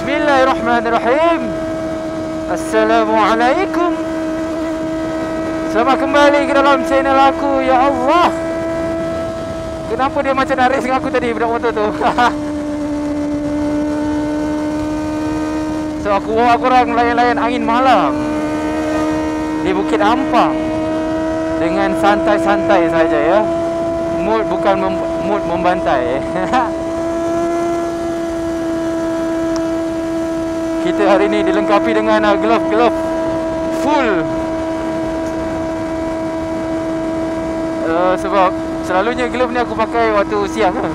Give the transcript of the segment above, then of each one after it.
Bismillahirrahmanirrahim. Assalamualaikum. Selamat kembali ke dalam channel aku. Ya Allah, kenapa dia macam nak race dengan aku tadi, budak motor tu. So aku bawa korang layan-layan angin malam di Bukit Ampang dengan santai-santai saja ya. Mood bukan mood membantai. Kita hari ni dilengkapi dengan glove full. Sebab selalunya glove ni aku pakai waktu siang kan.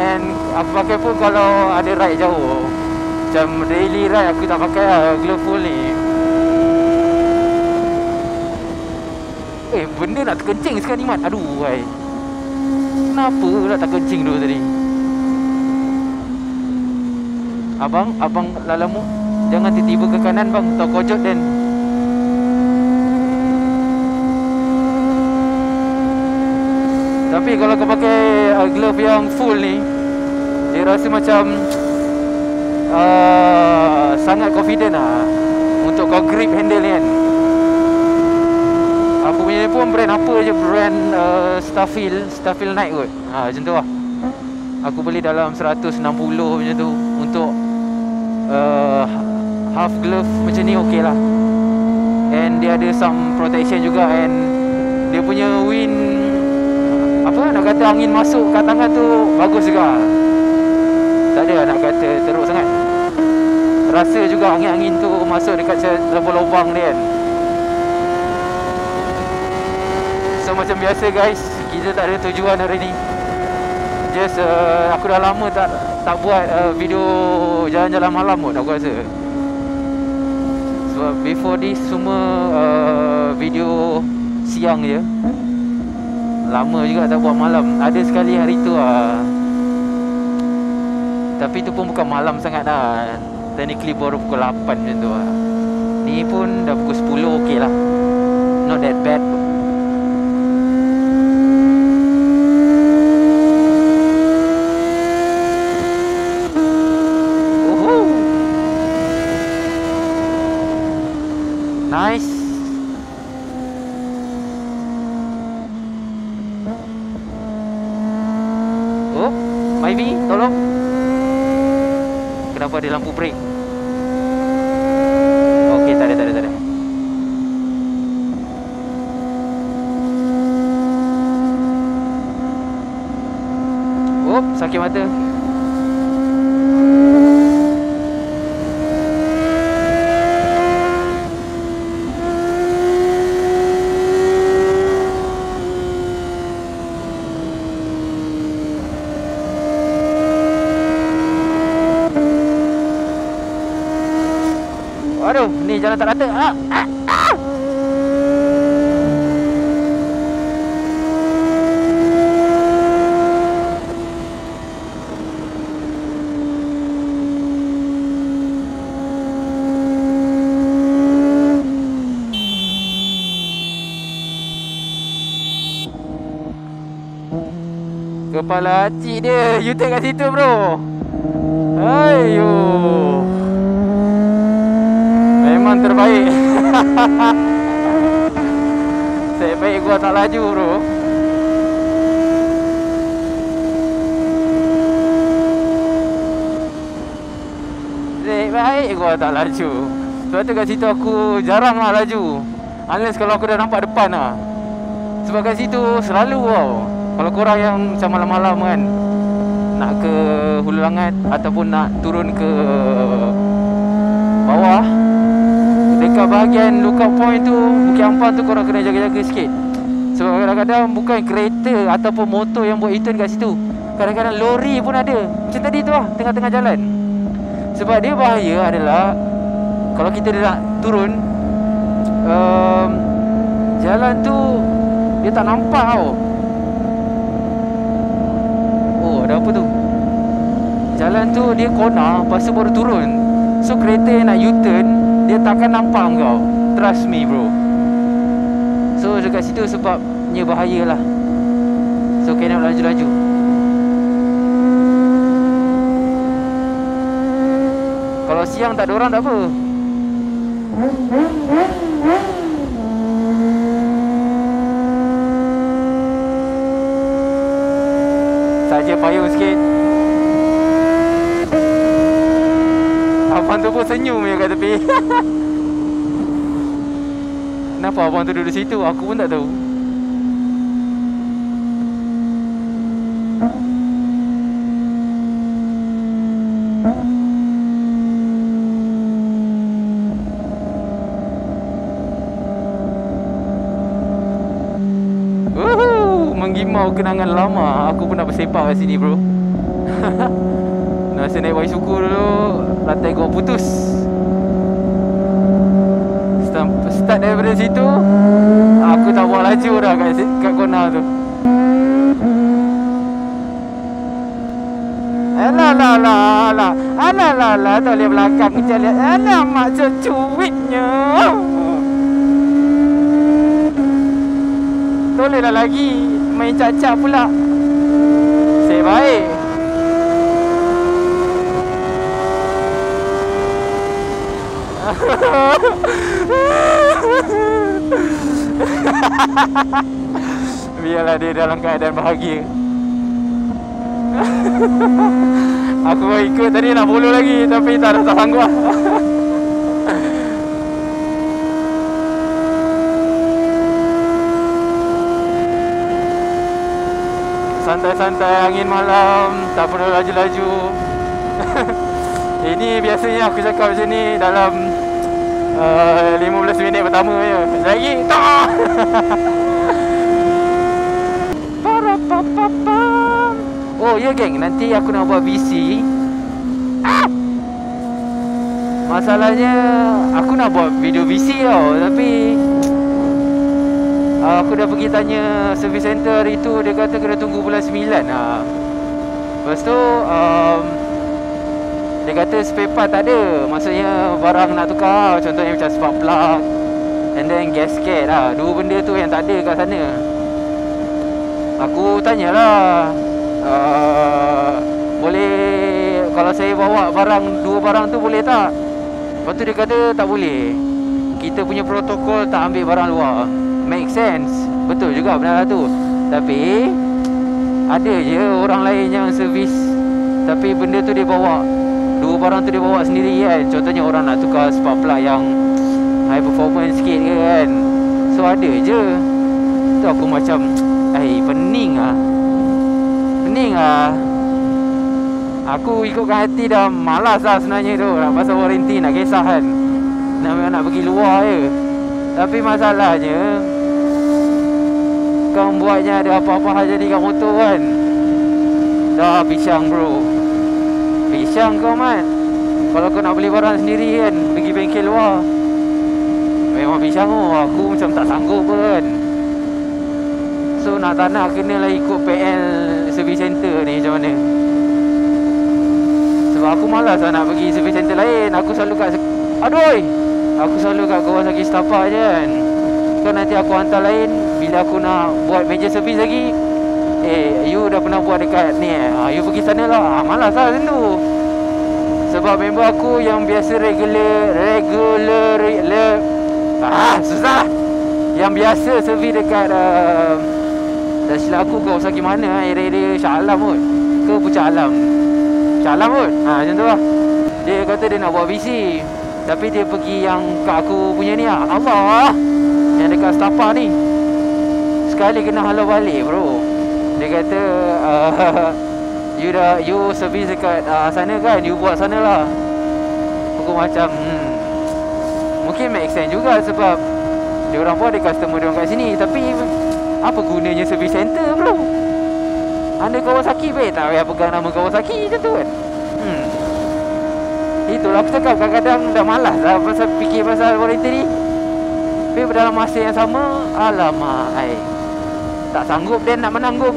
And aku pakai pun kalau ada ride jauh. Macam daily ride aku tak pakai glove full ni. Benda nak terkencing sekarang ni Mat. Aduh wai. Kenapa nak terkencing dulu tadi? Abang lalamu, jangan tiba-tiba ke kanan bang, tak kojot dan. Tapi kalau kau pakai glove yang full ni, dia rasa macam sangat confident lah untuk kau grip handle ni kan. Aku punya ni pun brand apa je, brand Starfield Night kot. Macam tu lah. Aku beli dalam 160 macam tu. Untuk half glove macam ni okey lah. And dia ada some protection juga. And dia punya wind, apa nak kata, angin masuk kat tangan tu bagus juga. Tak ada nak kata teruk sangat. Rasa juga angin-angin tu masuk dekat lubang-lubang dia kan. So macam biasa guys, kita tak ada tujuan hari ni. Just aku dah lama tak buat video jalan-jalan malam pun aku rasa. Sebab before this semua video siang je. Lama juga tak buat malam. Ada sekali hari tu tapi tu pun bukan malam sangat dah. Technically baru pukul 8 macam tu lah. Ni pun dah pukul 10 okey lah. Not that bad. Nice. Oh, Myvi, tolong. Kenapa ada lampu brake? Okey, tak ada. Oh, sakit mata. Aduh, ni jalan tak rata. Kepala cik dia U-turn kat situ bro. Ayo, memang terbaik. Sebaik gua tak laju bro. Sebaik gua tak laju. Sebab tu kat situ aku jarang lah laju. Unless kalau aku dah nampak depan lah. Sebab kat situ selalu kalau korang yang macam malam-malam kan, nak ke Hulu Langat ataupun nak turun ke bawah, dekat bahagian lookout point tu, Bukit Ampang tu, korang kena jaga-jaga sikit. Sebab kadang-kadang bukan kereta ataupun motor yang buat U-turn kat situ. Kadang-kadang lori pun ada. Macam tadi tu lah, tengah-tengah jalan. Sebab dia bahaya adalah kalau kita nak turun, jalan tu dia tak nampak tau. Oh, ada apa tu? Jalan tu dia corner, lepas tu baru turun. So kereta yang nak U-turn, dia takkan nampak kau. Trust me bro. So dekat situ sebabnya bahaya lah. So kena laju-laju. Kalau siang tak ada orang tak apa. Saja payung sikit. Abang tu pun senyum je kat tepi. Kenapa abang tu duduk situ? Aku pun tak tahu. Menggimau kenangan lama. Aku pernah bersepak kat sini bro. Masa naik Waisuku dulu, rantai gua putus. Start daripada situ, aku tak buat laju dah kat kona tu. Alah, tak boleh belakang macam lihat. Alamak, secuitnya. Tolehlah lagi main cacat pula. Saya baik. Biarlah dia dalam keadaan bahagia. Aku ikut tadi nak follow lagi, tapi tak sanggup. Santai-santai, angin malam, tak perlu laju-laju. Ini biasanya aku cakap macam ni dalam 15 minit pertama je. Lagi tak. Oh ya geng, nanti aku nak buat VC. Masalahnya aku nak buat video VC tau, tapi aku dah pergi tanya service center hari tu. Dia kata kena tunggu bulan 9 lah. Lepas tu dia kata spare part tak ada. Maksudnya barang nak tukar. Contohnya macam spark plug and then gasket lah. Dua benda tu yang tak ada kat sana. Aku tanyalah, boleh kalau saya bawa dua barang tu boleh tak? Lepas tu dia kata tak boleh. Kita punya protokol tak ambil barang luar. Make sense. Betul juga benda tu. Tapi ada je orang lain yang servis, tapi benda tu dia bawa, dua barang tu dia bawa sendiri kan. Contohnya orang nak tukar spark plug yang high performance sikit ke kan. So ada je. Tu aku macam pening lah. Aku ikutkan hati dah malas lah sebenarnya tu. Nak pasal warranty nak kisah kan. Nak pergi luar je. Tapi masalahnya kau buatnya ada apa-apa hal jadi kat motor kan. Dah pisang bro. Pisang kau Mat. Kalau kau nak beli barang sendiri kan, pergi bengkel luar, memang pisang tu. Aku macam tak sanggup pun. So nak tak nak kenalah ikut PL service center ni macam mana. Sebab aku malas lah nak pergi service center lain. Aku selalu kat aku selalu kat Kawasaki Setapak je kan. Kau nanti aku hantar lain. Bila aku nak buat meja servis lagi, you dah pernah buat dekat ni you pergi sana lah. Malas lah macam tu. Sebab member aku yang biasa susah. Yang biasa servis dekat dah silap aku Kawasaki mana area Shah Alam kot ke Puncak Alam. Shah Alam kot. Macam tu lah. Dia kata dia nak buat VC, tapi dia pergi yang kat aku punya ni lah. Allah, yang dekat Setapak ni. Sekali kena halau balik bro. Dia kata you servis dekat sana kan, you buat sana lah. Aku macam mungkin make sense juga, sebab dia orang pun ada customer dia orang kat sini. Tapi apa gunanya service center bro? Anda Kawasaki tak payah pegang nama Kawasaki macam tu kan. Itulah aku cakap, kadang-kadang dah malas lah fikir pasal warranty ni. Tapi dalam masa yang sama, alamak, tak sanggup dia nak menanggung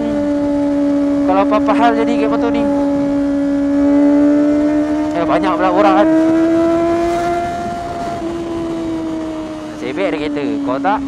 kalau apa-apa hal jadi kat motor ni. Banyak pula orang kan. Sebek ada kereta, kau tak?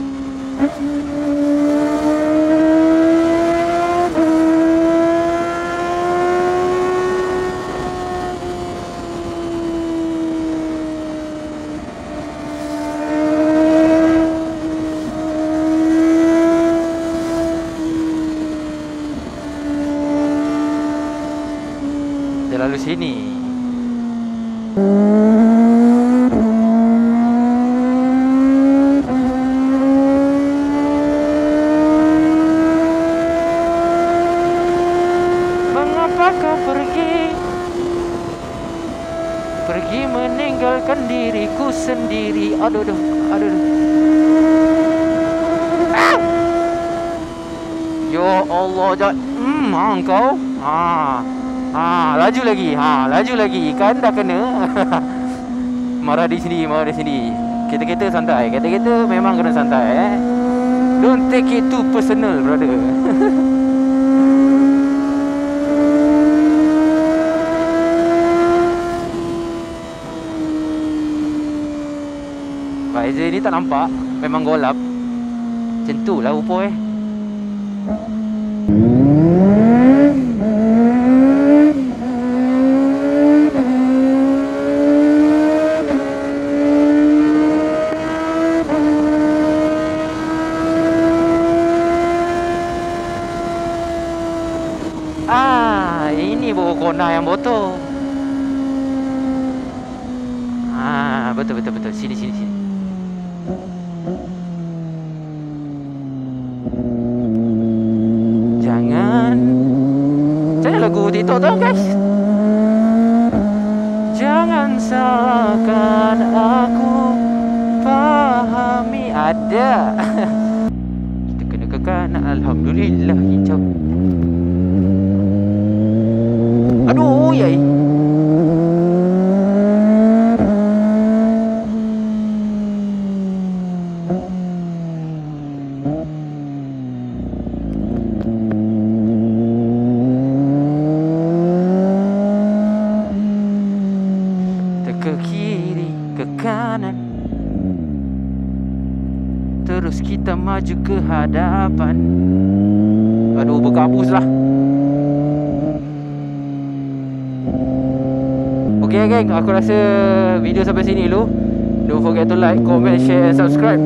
sini. Mengapa kau pergi? Pergi meninggalkan diriku sendiri. Aduh. Ya Allah, Jad. Kau. Laju lagi. Kan dah kena. Marah di sini. Kita santai. Kita memang kena santai. Don't take it too personal, brother. Visor ni tak nampak. Memang golap. Macam tu lah rupa ini bawa kona yang botol. Betul. Sini. Macam lagu TikTok tu guys. Jangan salahkan aku, pahami ada. Kita kena ke kanan. Alhamdulillah hijau. Aduh yai. Ke kiri, ke kanan, terus kita maju ke hadapan. Aduh, berkabus lah. Okay geng, aku rasa video sampai sini dulu. Don't forget to like, comment, share and subscribe.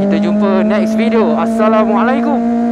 Kita jumpa next video. Assalamualaikum.